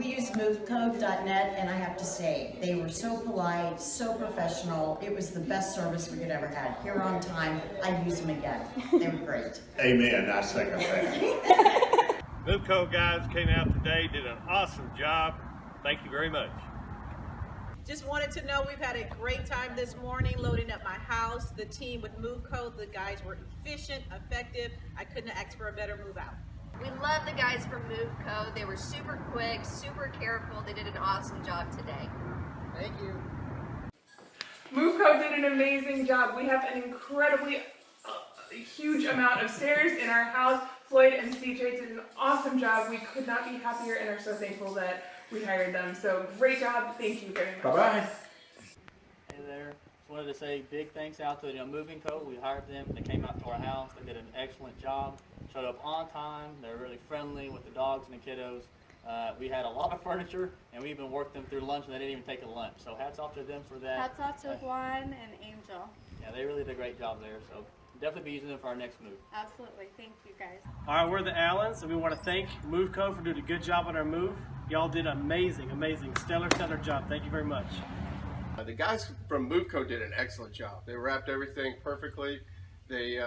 We use MoveCo.net, and I have to say, they were so polite, so professional. It was the best service we could ever had. Here on time, I'd use them again. They were great. Amen. I second that. MoveCo guys came out today, did an awesome job. Thank you very much. Just wanted to know we've had a great time this morning loading up my house. The team with MoveCo, the guys were efficient, effective. I couldn't ask for a better move out. We love the guys from MoveCo. They were super quick, super careful. They did an awesome job today. Thank you. MoveCo did an amazing job. We have an incredibly huge amount of stairs in our house. Floyd and CJ did an awesome job. We could not be happier and are so thankful that we hired them. So great job. Thank you very much. Bye-bye. Hey there. Just wanted to say big thanks out to MoveCo. We hired them. They came out to our house. They did an excellent job. Showed up on time. They're really friendly with the dogs and the kiddos. We had a lot of furniture, and we even worked them through lunch, and they didn't even take a lunch. So hats off to them for that. Hats off to Juan and Angel. Yeah, they really did a great job there. So definitely be using them for our next move. Absolutely. Thank you, guys. All right, we're the Allens, and we want to thank MoveCo for doing a good job on our move. Y'all did amazing, stellar job. Thank you very much. The guys from MoveCo did an excellent job. They wrapped everything perfectly. They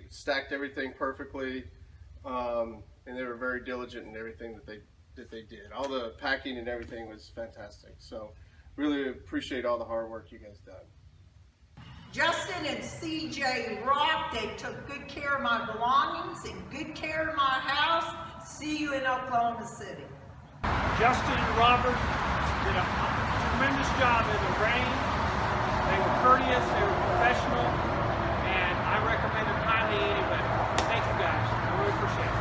stacked everything perfectly, and they were very diligent in everything that they did. All the packing and everything was fantastic. So, really appreciate all the hard work you guys done. Justin and CJ rocked. They took good care of my belongings and good care of my house. See you in Oklahoma City. Justin and Robert did a tremendous job in the rain. They were courteous, they were professional, and I recommend them highly to anybody. Thank you guys. I really appreciate it.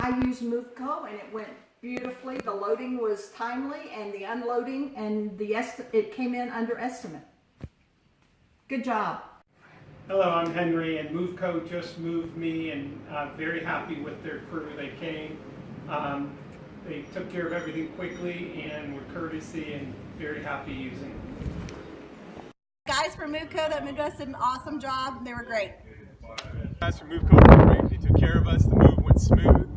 I used MoveCo and it went beautifully. The loading was timely and the unloading and it came in under estimate. Good job. Hello, I'm Henry, and MoveCo just moved me, and I'm very happy with their crew. They came, they took care of everything quickly and were courtesy, and very happy using it. Guys from MoveCo that did us an awesome job. They were great. Guys from MoveCo were great. They took care of us. The move went smooth.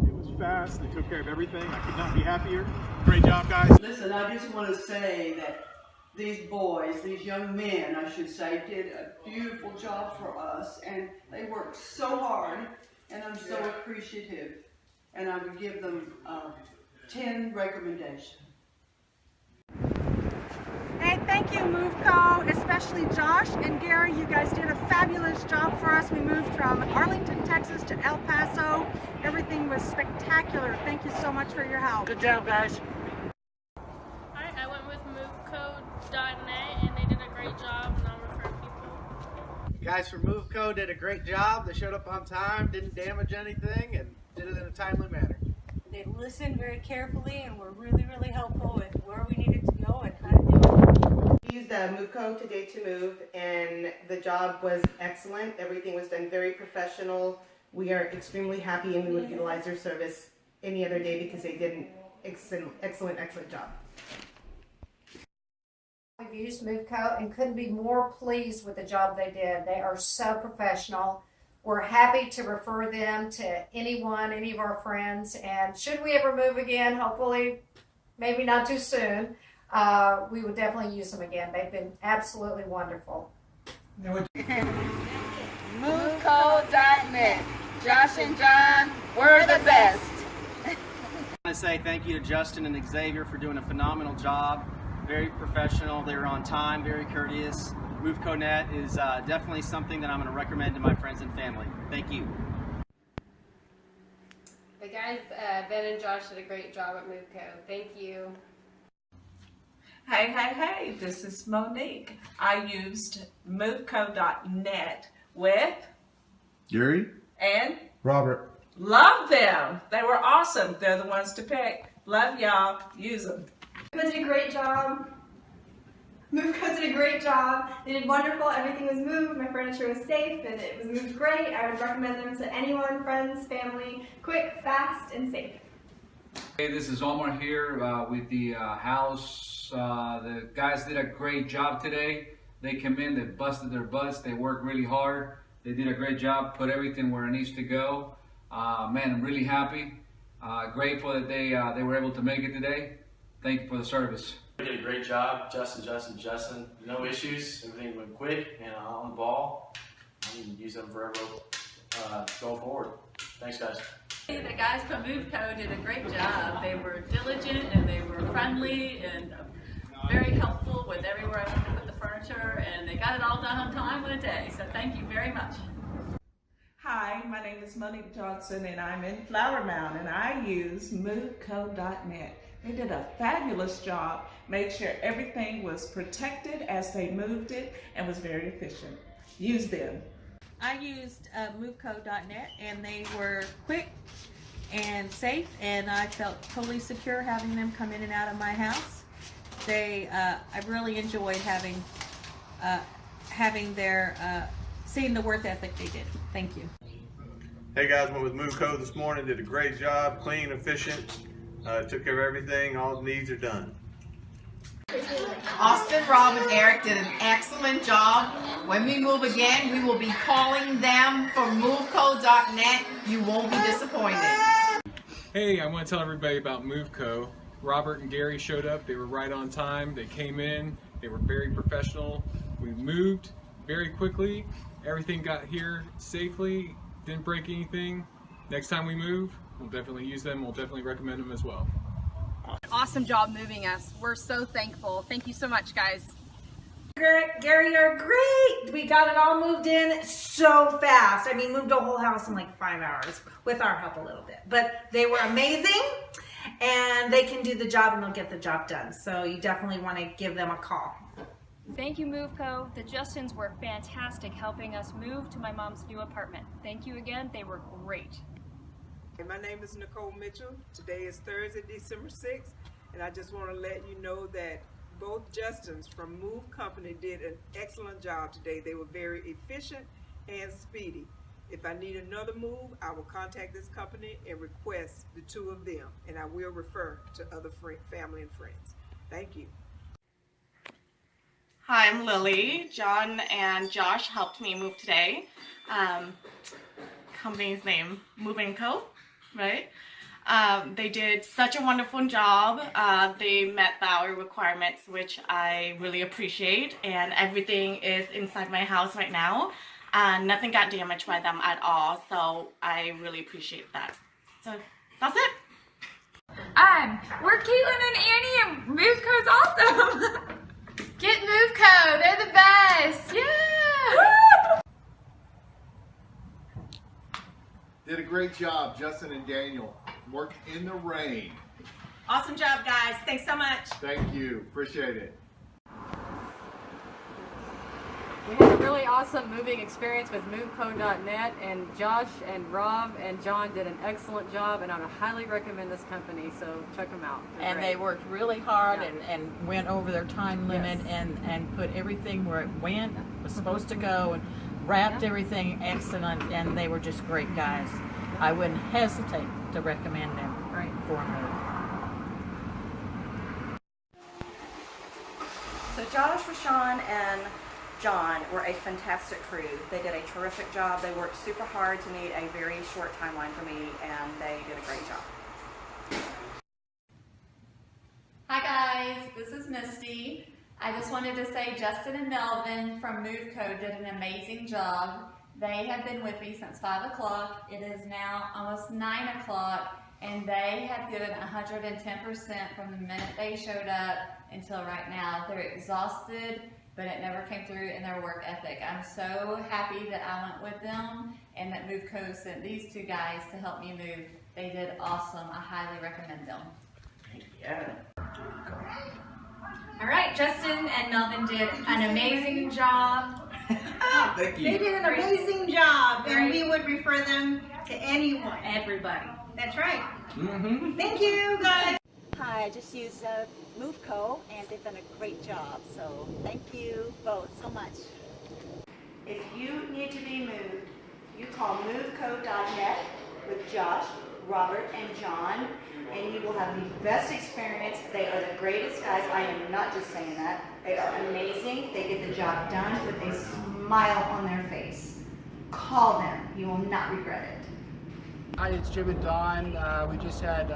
It was fast. They took care of everything. I could not be happier. Great job, guys. Listen, I just want to say that these boys, these young men, I should say, did a beautiful job for us, and they worked so hard, and I'm so appreciative, and I would give them 10 recommendations. Hey, thank you, MoveCo, especially Josh and Gary. You guys did a fabulous job for us. We moved from Arlington, Texas to El Paso. Everything was spectacular. Thank you so much for your help. Good job, guys. I went with MoveCo.net, and they did a great job, and I'll refer people. The guys from MoveCo did a great job. They showed up on time, didn't damage anything, and did it in a timely manner. They listened very carefully and were really, really helpful with where we needed to go and how to do it. We used MoveCo today to move, and the job was excellent. Everything was done very professional. We are extremely happy, and we would utilize their service any other day because they did an excellent job. We've used MoveCo and couldn't be more pleased with the job they did. They are so professional. We're happy to refer them to anyone, any of our friends, and should we ever move again, hopefully maybe not too soon, we would definitely use them again. They've been absolutely wonderful. MoveCo.net. Josh and John, we're the best. I want to say thank you to Justin and Xavier for doing a phenomenal job. Very professional. They were on time, very courteous. MoveCo.net is definitely something that I'm going to recommend to my friends and family. Thank you. The guys, Ben and Josh, did a great job at MoveCo. Thank you. Hey, this is Monique. I used MoveCo.net with Gary? and Robert. love them. They were awesome. They're the ones to pick. Love y'all. Use them. MoveCo did a great job. MoveCo did a great job. They did wonderful. Everything was moved. My furniture was safe, and it was moved great. I would recommend them to anyone, friends, family. Quick, fast, and safe. Hey, this is Omar here with the house. The guys did a great job today. They came in, they busted their butts, they worked really hard. They did a great job, put everything where it needs to go. Man, I'm really happy. Grateful that they were able to make it today. Thank you for the service. We did a great job, Justin. No issues. Everything went quick and on the ball. I can use them forever going forward. Thanks, guys. The guys from MoveCo did a great job. They were diligent and they were friendly and very helpful with everywhere I went to put the furniture, and they got it all done on time in a day. So thank you very much. Hi, my name is Monique Johnson and I'm in Flower Mound and I use MoveCo.net. They did a fabulous job, made sure everything was protected as they moved it and was very efficient. Use them. I used MoveCo.net and they were quick and safe, and I felt totally secure having them come in and out of my house. I really enjoyed having their seeing the work ethic they did. Thank you. Hey guys, went with MoveCo this morning, did a great job, clean, efficient, took care of everything, all the needs are done. Austin, Rob, and Eric did an excellent job. When we move again, we will be calling them from MoveCo.net. You won't be disappointed. Hey, I want to tell everybody about MoveCo. Robert and Gary showed up. They were right on time. They came in. They were very professional. We moved very quickly. Everything got here safely. Didn't break anything. Next time we move, we'll definitely use them. We'll definitely recommend them as well. Awesome job moving us. We're so thankful. Thank you so much, guys. Gary, you're great. We got it all moved in so fast. I mean, moved the whole house in like 5 hours with our help a little bit. But they were amazing, and they can do the job and they'll get the job done. So you definitely want to give them a call. Thank you, MoveCo. The Justins were fantastic helping us move to my mom's new apartment. Thank you again. They were great. My name is Nicole Mitchell. Today is Thursday, December 6th, and I just want to let you know that both Justins from Move Company did an excellent job today. They were very efficient and speedy. If I need another move, I will contact this company and request the two of them, and I will refer to other family and friends. Thank you. Hi, I'm Lily. John and Josh helped me move today. Company's name, MoveCo, right? They did such a wonderful job. They met our requirements, which I really appreciate, and everything is inside my house right now. Nothing got damaged by them at all, so I really appreciate that. So that's it. We're Caitlin and Annie, and MoveCo's awesome. Get MoveCo, they're the best. Yeah. Did a great job, Justin and Daniel. Worked in the rain. Awesome job, guys. Thanks so much. Thank you. Appreciate it. We had a really awesome moving experience with MoveCo.net, and Josh and Rob and John did an excellent job, and I would highly recommend this company, so check them out. They're and great. They worked really hard and went over their time limit and put everything where it was supposed to go, and wrapped everything excellent, and they were just great guys. I wouldn't hesitate to recommend them for a move. So Josh, Rashawn, and John were a fantastic crew. They did a terrific job. They worked super hard to meet a very short timeline for me, and they did a great job. Hi guys, this is Misty. I just wanted to say Justin and Melvin from MoveCo did an amazing job. They have been with me since 5 o'clock. It is now almost 9 o'clock, and they have given 110% from the minute they showed up until right now. They're exhausted, but it never came through in their work ethic. I'm so happy that I went with them and that MoveCo sent these two guys to help me move. They did awesome. I highly recommend them. Yeah. All right, Justin and Melvin did an amazing job. Thank you. They did an amazing job, and we would refer them to anyone. Everybody. That's right. Mm-hmm. Thank you, guys. Hi, I just used MoveCo, and they've done a great job. So thank you both so much. If you need to be moved, you call MoveCo.net with Josh, Robert, and John, and you will have the best experience. They are the greatest guys. I am not just saying that. They are amazing. They get the job done with a smile on their face. Call them. You will not regret it. Hi, it's Jim and Don. We just had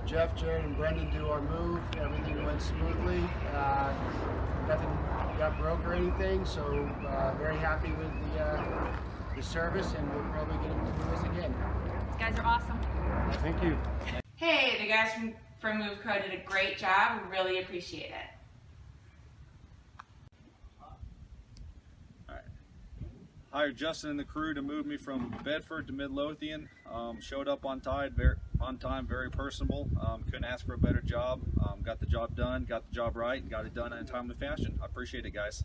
Jeff, Jared, and Brendan do our move. Everything went smoothly. Nothing got broke or anything, so very happy with the service, and we'll probably get them to do this again. You guys are awesome. Thank you. Hey, the guys from MoveCo did a great job. We really appreciate it. Hired Justin and the crew to move me from Bedford to Midlothian. Showed up on time, very personable. Couldn't ask for a better job. Got the job done, got the job right, and got it done in a timely fashion. I appreciate it, guys.